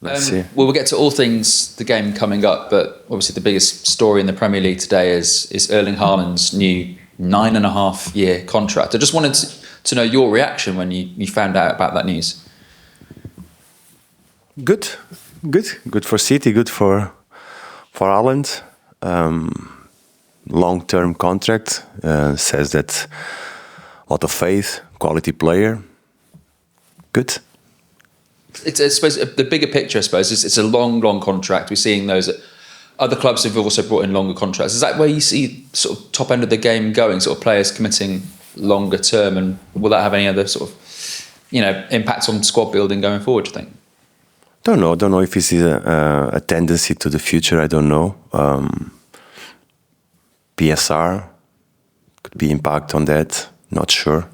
Let's see. Well, we'll get to all things, the game coming up, but obviously the biggest story in the Premier League today is Erling Haaland's new 9.5-year contract. I just wanted to know your reaction when you found out about that news. Good for City, good for Haaland. Long-term contract, says that a lot of faith, quality player. Good. It's, I suppose, the bigger picture, I suppose, is it's a long contract. We're seeing those at other clubs have also brought in longer contracts. Is that where you see sort of top end of the game going, sort of players committing longer term, and will that have any other sort of, impact on squad building going forward, do you think? Don't know if this is a tendency to the future. I don't know. PSR could be impact on that. Not sure.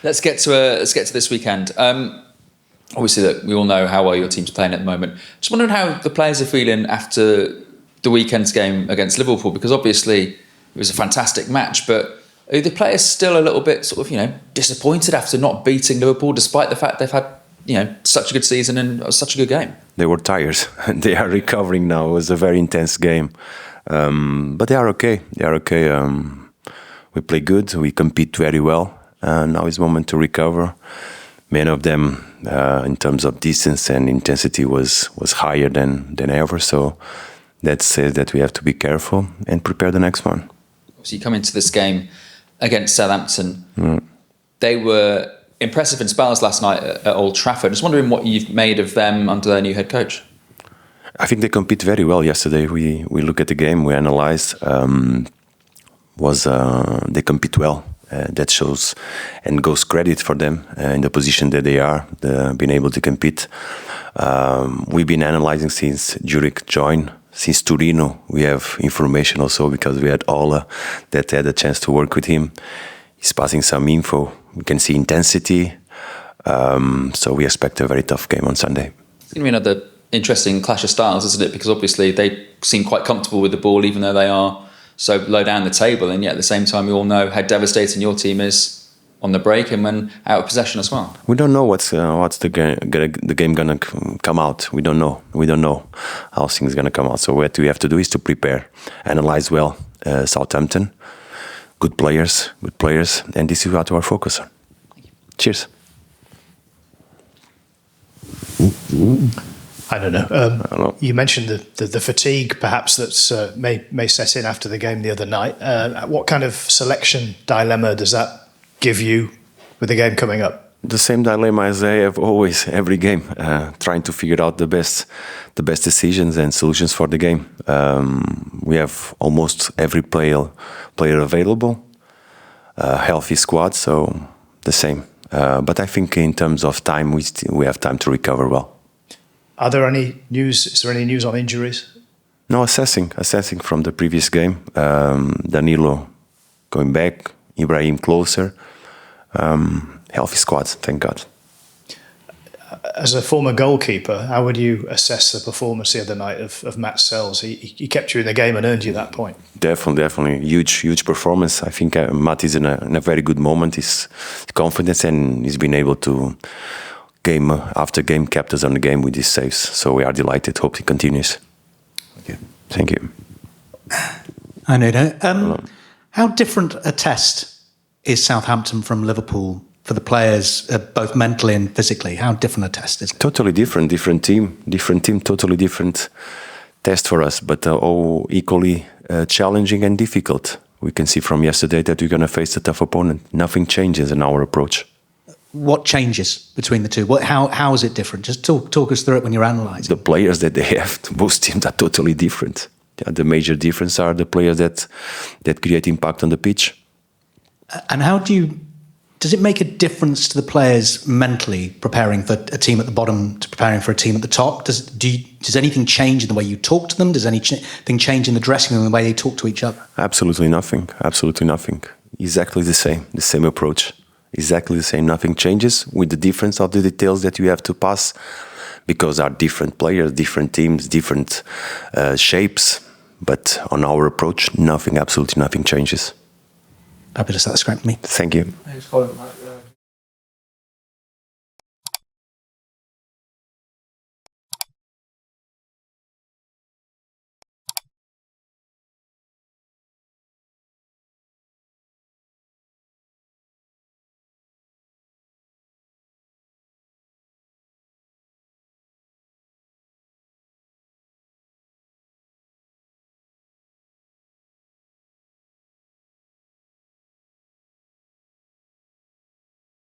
Let's get to this weekend. Obviously, that we all know how well your team's playing at the moment. Just wondering how the players are feeling after the weekend's game against Liverpool, because obviously it was a fantastic match, but are the players still a little bit sort of, disappointed after not beating Liverpool, despite the fact they've had, such a good season and such a good game? They were tired. They are recovering now. It was a very intense game. But they are okay. We play good. We compete very well. Now is the moment to recover. Many of them, in terms of distance and intensity, was higher than ever. So that says that we have to be careful and prepare the next one. So you come into this game against Southampton. They were impressive in spells last night at Old Trafford. Just wondering what you've made of them under their new head coach. I think they compete very well yesterday. We look at the game, we analyze. They compete well. That shows and goes credit for them in the position that they are, being able to compete. We've been analyzing since Jurek joined. Since Torino, we have information also because we had Ola that had a chance to work with him. He's passing some info. We can see intensity. So we expect a very tough game on Sunday. It's going to be another interesting clash of styles, isn't it? Because obviously they seem quite comfortable with the ball, even though they are so low down the table. And yet at the same time, we all know how devastating your team is on the break and when out of possession as well. We don't know what's the game gonna come out. We don't know how things gonna come out. So what we have to do is to prepare, analyze well. Southampton, good players, and this is what our focus on. Cheers. I don't know. You mentioned the fatigue, perhaps that's may set in after the game the other night. What kind of selection dilemma does that give you with the game coming up? The same dilemma as I have always, every game, trying to figure out the best decisions and solutions for the game. We have almost every player available, healthy squad, so the same. But I think in terms of time, we have time to recover well. Is there any news on injuries? No, assessing from the previous game. Danilo going back, Ibrahim closer. Healthy squad, thank God. As a former goalkeeper, how would you assess the performance the other night of Matz Sels? He kept you in the game and earned you that point. Definitely. Huge performance. I think Matz is in a very good moment. His confidence, and he's been able to, game after game, kept us on the game with his saves. So we are delighted. Hope he continues. Thank you. Hi, Nuno. How different a test is Southampton from Liverpool for the players, both mentally and physically? How different a test is it? Totally different team, totally different test for us, but all equally challenging and difficult. We can see from yesterday that we're going to face a tough opponent. Nothing changes in our approach. What changes between the two? How is it different? Just talk us through it when you're analysing. The players that they have, most teams are totally different. The major difference are the players that create impact on the pitch. And does it make a difference to the players mentally preparing for a team at the bottom to preparing for a team at the top? Does anything change in the way you talk to them? Does anything change in the dressing room, the way they talk to each other? Absolutely nothing. Exactly the same approach. Exactly the same. Nothing changes, with the difference of the details that you have to pass, because are different players, different teams, different shapes. But on our approach, absolutely nothing changes. Fabulous, that's great for me. Thank you.